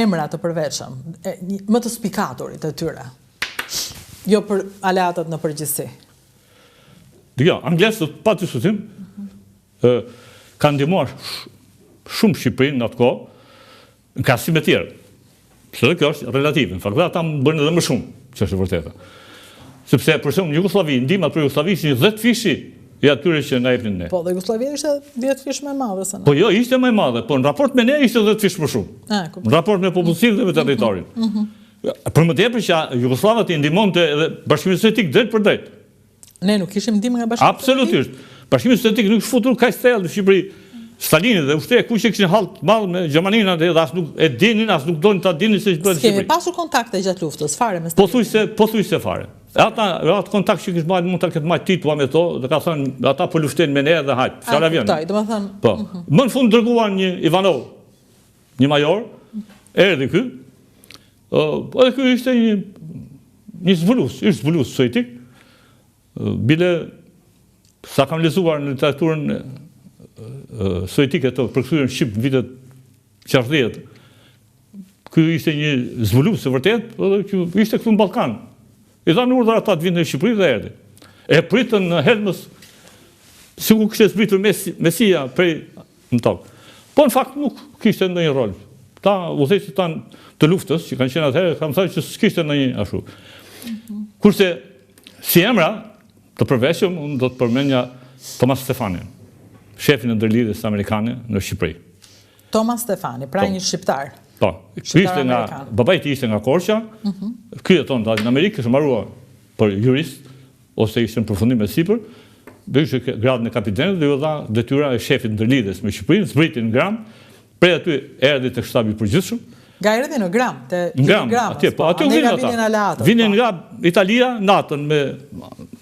Emra të përveçëm, më të spikaturit të tyre, jo për aleatët në përgjithësi. Jo, anglesët pa diskutim kanë ndihmuar shumë Shqipërinë në atë kohë, në krahasim me tjerë. Sepse kjo është relative, në fakt ata bënë edhe më shumë, që është e vërteta. Sepse për shembull në Jugosllavi, ndihmat për Jugosllavi ishin 10 fishi i atyre që na jepnin ne. Po, dhe Jugoslavia ishte 10 fish më e madhe se ne. Po jo, ishte më e madhe, po në raport me ne ishte 10 fish më shumë. Në raport me popullsinë dhe me territorin. Për më tepër që Jugosllavët i ndihmonte edhe Bashkimi Sovjetik drejt për drejt. Ne nuk kishim ndihmë nga Bashkimi Sovjetik. Absolutisht. Bashkimi Sovjetik nuk futur kaq thellë në Shqipëri. Stalini dhe ushtria kush e kishin hall të madh me Gjermaninë dhe as nuk e dinin, as nuk donin ta dinin se ç'bën në Shqipëri. Kemi pasur kontakte gjatë luftës, fare me Stalinin. Pothuajse fare. Atë kontakt që kishin marrë mund ta ketë marrë Tito me to, dhe ka thënë ata po luftojnë me ne dhe hajt. Fjala vjen. Domethënë. Po. Më në fund dërguan një Ivanov, një major, erdhi ky. Edhe ky ishte një zbulus sovjetik. Bile sa kam lexuar në literaturën sovjetike të përkthyer në Shqip në vitet 60. Ky ishte një zbulus së vërtet, edhe që ishte këtu në Ballkan. I dhanë urdhër ata të vinë në Shqipëri dhe erdhi. E pritën në Helmës, sikur kishte zbritur Mesia prej në tokë. Po në fakt nuk kishte ndonjë rol. Ta udhëheqësit tanë të luftës, që kanë qenë atëherë, kam thënë që s'kishte ndonjë ashtu. Kurse si emra të përveçëm, unë do të përmendja Thomas Stefani, shefin e ndërlidhjes amerikane në Shqipëri. Thomas Stefani, pra një shqiptar. Po, babajti ishte nga Korça, ky jeton në Amerikë, është marruar për jurist, ose ishte në përfundim e sipër, dhe ishte gradën e kapitenit dhe ju dha detyra e shefit ndërlidhjes me Shqipërinë, zbriti në Gram, prej aty erdhi tek shtabi i përgjithshëm. Nga erdhi në Gram, te Gram, atje, po, aty vinin nga Italia natën me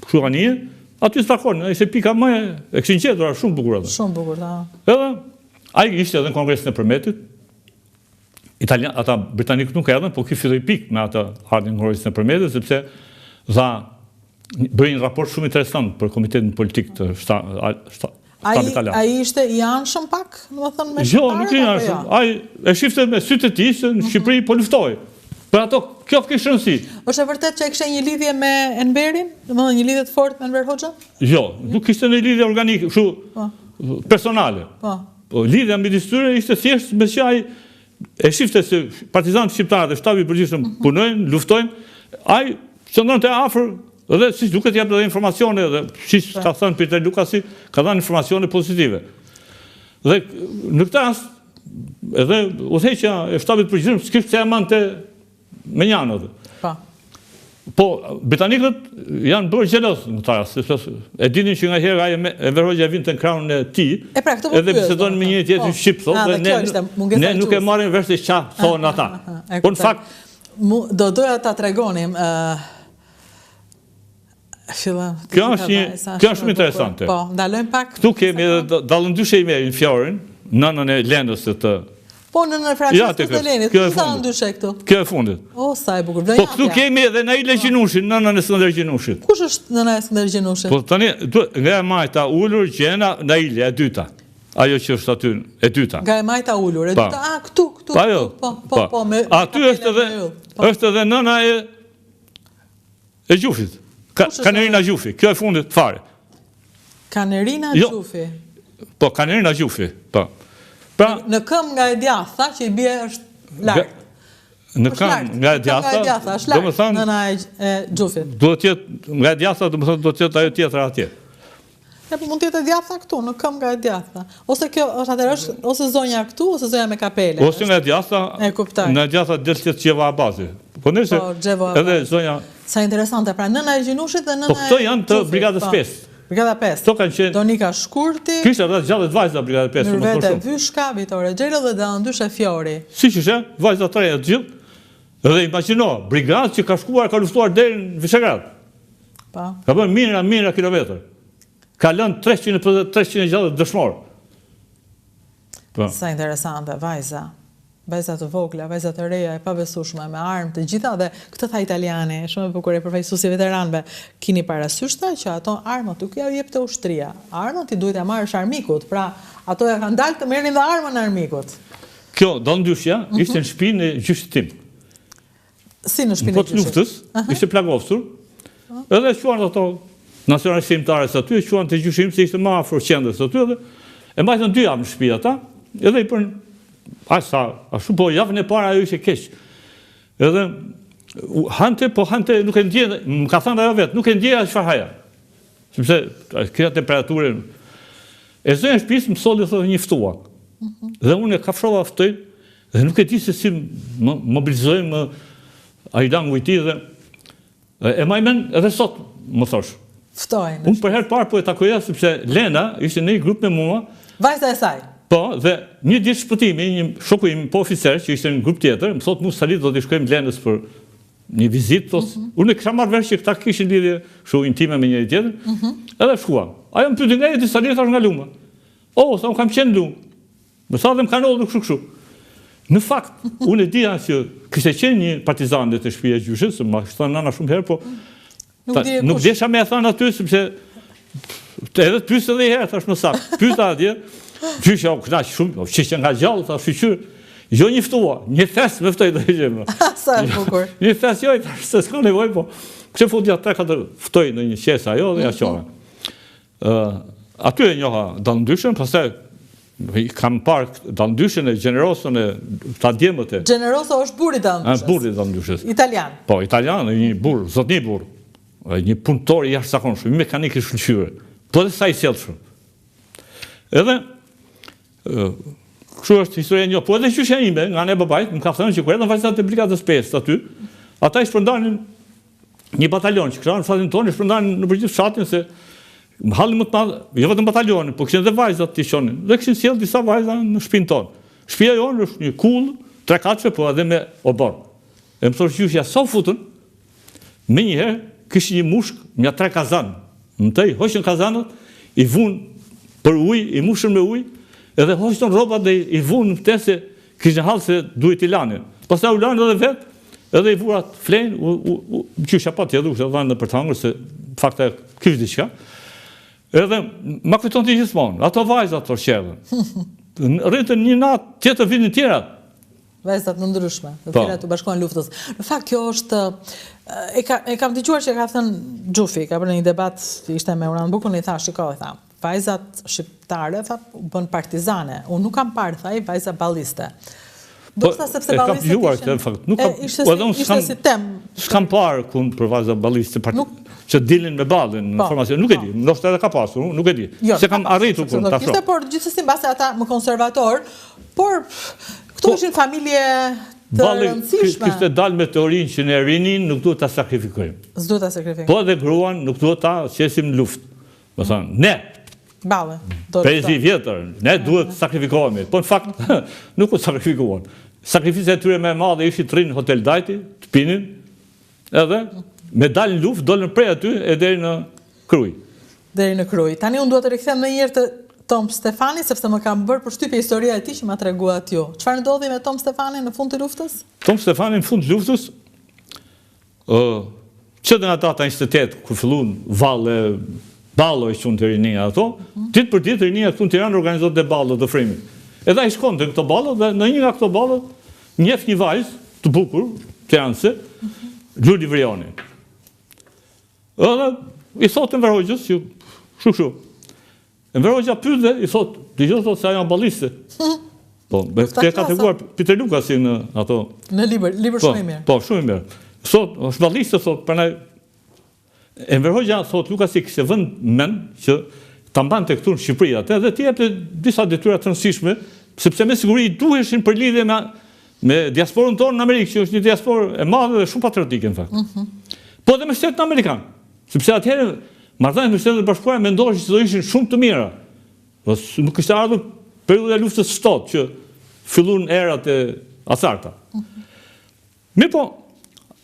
kështu anije, aty stakonin, ishte pika më e kishin gjetur shumë bukur atë. Shumë bukur, ta. Edhe ai ishte edhe në Kongresin e Përmetit. Ata britanikët nuk erdhën, po ky filloi pikë me atë ardhin në Kongresin e Përmetit, sepse bëri një raport shumë interesant për Komitetin Politik të Shtatit Italian. Ai ishte i anshëm pak, domethënë me shqiptarët? Jo, nuk i anshëm. Ai e shifte me sytë e tij se në Shqipëri po luftoi. Për ato kjo kishte rëndësi. Është e vërtetë që ai kishte një lidhje me Enverin, domethënë një lidhje të fortë me Enver Hoxha? Jo, nuk kishte një lidhje organike, kështu personale. Po lidhja midis tyre ishte thjesht me që ai e shifte se partizanët shqiptarë dhe shtabi i përgjithshëm punojnë, luftojnë, ai qëndronte afër dhe siç duket jep edhe informacione dhe siç ka thënë Peter Lukasi, ka dhënë informacione pozitive. Dhe në këtë rast edhe udhëheqja e shtabit të përgjithshëm s'kishte se amante me njanët. Po, britanikët janë bërë xheloz në këtë rast, sepse e dinin që nga herë ai Enver Hoxha vinte në krahun e tij, edhe bisedon me një tjetër shqip, thotë, dhe ne nuk e marrim vesh se çfarë thonë ata. Po në fakt do doja ta tregonim Kjo është shumë interesante. Po, ndalojmë pak. Këtu kemi edhe dallëndyshe i merrin Fjorin, nënën e Lendës të. Po nënën e Franceskës së Lenit, ku dallëndyshe këtu? Kjo e fundit. O, sa e bukur. Po këtu kemi edhe Naile Gjinushin, nënën e Skënder Gjinushit. Kush është nëna e Skënder Gjinushit? Po tani nga e majta ulur gjena Naile e dyta. Ajo që është aty e dyta. Nga e majta ulur, e dyta, këtu. Po, aty është edhe nëna e Gjufit. Kanerina Gjufi, kjo e fundit fare. Kanerina Gjufi? Po, Kanerina Gjufi, po. Në këm nga e djatha, që i bje është lartë. Në këm nga e djatha, është lartë, nëna e Gjufit. Do të jetë nga e djatha, do të jetë ajo tjetër atje. Ja, po mund të jetë e djatha këtu, në këm nga e djatha. Ose kjo është atërë, ose zonja këtu, ose zonja me kapele. Ose nga e djatha, nga e djatha del të jetë Gjeva Abazi. Po nëse edhe zonja... Sa interesante, pra nëna e Gjinushit dhe nëna e... Po këto janë të Brigadës 5. Brigada 5. Këto kanë qenë... Donika Shkurti... Kishte edhe gjallë vajza Brigada 5. Mërvete Vyshka, Vitore Gjelo dhe Dallëndyshe Fjori. Si që shë, vajza 3 e të gjithë. Dhe imagino, brigadë që ka shkuar, ka luftuar deri në Vishegrad. Ka bërë mijëra kilometër. Ka lënë 300 gjallë dëshmorë. Sa interesante, vajza. Vajza të vogla, vajza të reja, e pabesueshme, me armë të gjitha, dhe këtë tha italiane, shumë e bukur e përfaqësuesi veteranëve, keni parasysh që ato armët nuk ja jep të ushtria. Armët i duhet ja marrësh armikut, pra ato ja kanë dalë të merrin dhe armën armikut. kjo dalëndyshja ishte në shtëpinë e gjyshit tim. Si në shtëpinë e gjyshit? Po të luftës, ishte plagosur, edhe quan ato nacionalistë shqiptarës aty, quan të gjyshim se ishte më afër qendrës aty, edhe e mbajtën 2 javë në shtëpi ata, edhe i bën ashtu po javën e parë ajo ishte keq. Edhe hante nuk e ndjej, më ka thënë ajo vetë, nuk e ndjej çfarë haja. Sepse kjo temperaturë e zonja e shtëpisë më solli thotë një ftua. Dhe unë e kafshova ftoj dhe nuk e di se si mobilizojmë Aidan Vujti dhe e majmen edhe sot më thosh. Ftojnë. Unë për herë parë po e takoja sepse Lena ishte në një grup me mua. Vajza e saj. Po, dhe një ditë shpëtimi, një shoku im po oficer që ishte në grup tjetër, më thotë mu Salit do të shkojmë Lenës për një vizitë, unë e kisha marrë vesh që këta kishin lidhje shu intime me njëri tjetër, edhe shkuam. Ajo më pyeti nga jeti Salit thash nga Luma. Sa unë kam qenë në Lumë. Më tha dhe më kanë ardhur kështu. Në fakt, unë e dija që kishte qenë një partizan të shtëpia e gjyshit, se ma thënë nana shumë herë, po nuk desha me e thënë aty, sepse edhe të pyesë edhe herë, thash më saktë. Pyeta atje, gjyshja u knaq shumë, që nga gjallë, thash shqyr, jo një ftua, një thes me ftoj do i gjemë. Sa e bukur. Një thes jo, se s'ka nevojë, po kështë fundja 3-4 ftoj në një qesa ajo dhe ja qora. Aty e njoha dalëndyshën, pastaj kam parë dalëndyshën e Generosën e ta djemët e. Generoso është burri dalëndyshës. Burri dalëndyshës. Italian. Po, italian, një burr, zotni burr. Një punëtor i jashtëzakonshëm, një mekanik i shkëlqyer. Po edhe sa i sjellshëm. Edhe kështu është historia e njohur. Po edhe gjyshja ime, nga ana e babait, më ka thënë që kur erdhën vajzat e brigadës 5 aty, ata i shpërndanin një batalion që kishin në fshatin tonë, i shpërndanin në përgjithë fshatin se halli më të madh, jo vetëm batalionin, por kishin edhe vajzat të qonin. Dhe kishin sjell disa vajza në shtëpinë tonë. Shtëpia jonë është një kull, 3 katëshe, po edhe me obor. E më thosh gjyshja sa u futën, menjëherë kishin një mushk, mja 3 kazan. Më tej, hoqën kazanët, i vunë për ujë, i mushën me ujë, edhe hoqën rrobat dhe i vunë në ftesë, kishin hallë se duhet i lanin. Pastaj u lanë edhe vetë, edhe i vurat flenë, gjyshja pa tjetër, u dhanë në për të hangër, se fakta kishte diçka. Edhe ma kujton të gjithmonë, ato vajzat të shqedhen. Rritën një natë, tjetër vitin tjera. Vajzat në ndryshme, të tjera të bashkojnë luftës. Në fakt, kjo është, e kam dëgjuar që ka thënë Gjufi, ka bërë një debat, ishte me Uran Bukun, i tha, shikoj, tha, vajzat shqiptare, tha, bën partizane. Unë nuk kam parë, tha, i vajza balliste. Do të sepse ballistët ishte si temë. S'kam parë për vajza balliste, që dilin me ballin në formacion, nuk e di, ndoshta edhe ka pasur, nuk e di. Se kam arritur kur ta shoh. Por gjithsesi mbase ata më konservator, por këto ishin familje të rëndësishme. Kishte dalë me teorinë që ne rinin nuk duhet ta sakrifikojmë. S'duhet ta sakrifikojmë. Po edhe gruan nuk duhet ta qesim në luftë. Do thonë, ne balle, 50 vjetër, ne duhet të sakrifikohemi. Po në fakt nuk u sakrifikuan. Sakrifica e tyre më e madhe ishte të rinë në Hotel Dajti, të pinin, edhe me dalë në luftë, dolën prej aty e deri në Kruj. Deri në Kruj. Tani unë duhet të rikthem në njërë të Tom Stefani, sepse më kam bërë përshtypje historia e tij që ma treguat ju. Çfarë ndodhi me Tom Stefani në fund të luftës? Tom Stefani në fund të luftës, që dhe nga data 28, kur filluan ballo i qunë të rinia ato, ditë për ditë rinia këtu në Tiranë organizohet dhe ballo të frimit. Edhe ai shkon të këto ballo dhe në një nga këto ballo njeh një vajzë të bukur, tiranëse, Luli Vrioni. Edhe i thotë Enver Hoxhës, shu. Enver Hoxha pyet dhe i thotë, dëgjoj se ajo janë balliste. Po, ke ka treguar Peter Lukasi në ato. Në libër shumë i mirë. Po, shumë i mirë. Thotë, është balliste, thotë, prandaj Enver Hoxha thotë Lukasi kishte vënë mend që ta mbante këtu në Shqipëri atë dhe t'i jepte disa detyra të rëndësishme, sepse me siguri duheshin për lidhje me diasporën tonë në Amerikë, që është një diasporë e madhe dhe shumë patriotike në fakt. Po edhe me shtetin amerikan, sepse atëherë marrëdhëniet me Shtetet e Bashkuara mendoheshin se do ishin shumë të mira. Nuk kishte ardhur perioda e luftës së shtotë që filluan erat e acarta. Mirë po,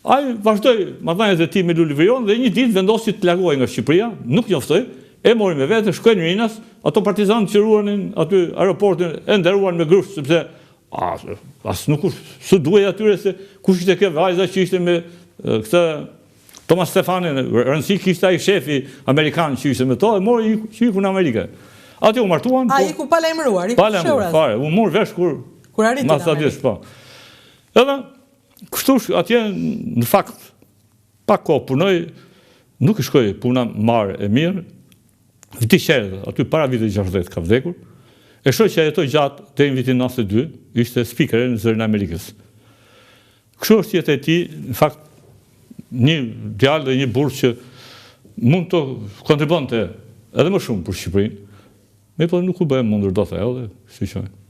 ai vazhdoi marrëdhëniet e tij me Luli Vrion dhe një ditë vendosi të largohej nga Shqipëria, nuk njoftoi, e mori me vete, shkoi në Rinas, ato partizanët që ruanin aty aeroportin e nderuan me grush, sepse as nuk s'u duhej atyre se kush ishte kjo vajza që ishte me këtë Thomas Stefanin, rëndësi kishte ai shefi amerikan që ishte me to, e mori që iku në Amerikë. Aty u martuan. Ai iku pa lajmëruar, iku fare, u mor vesh kur Kur arriti në Amerikë. Po. Edhe, kështu atje, në fakt, pa kohë punoj, nuk i shkoj puna marë e mirë, viti qerë, aty para viti 60 ka vdekur, e shoj që ajetoj gjatë të në vitin 92, ishte speaker në Zërin Amerikës. Kështu është jetë e ti, në fakt, një djalë dhe një burë që mund të kontribonte edhe më shumë për Shqipërinë, me po nuk u bëhem mundur do të edhe, si qojnë.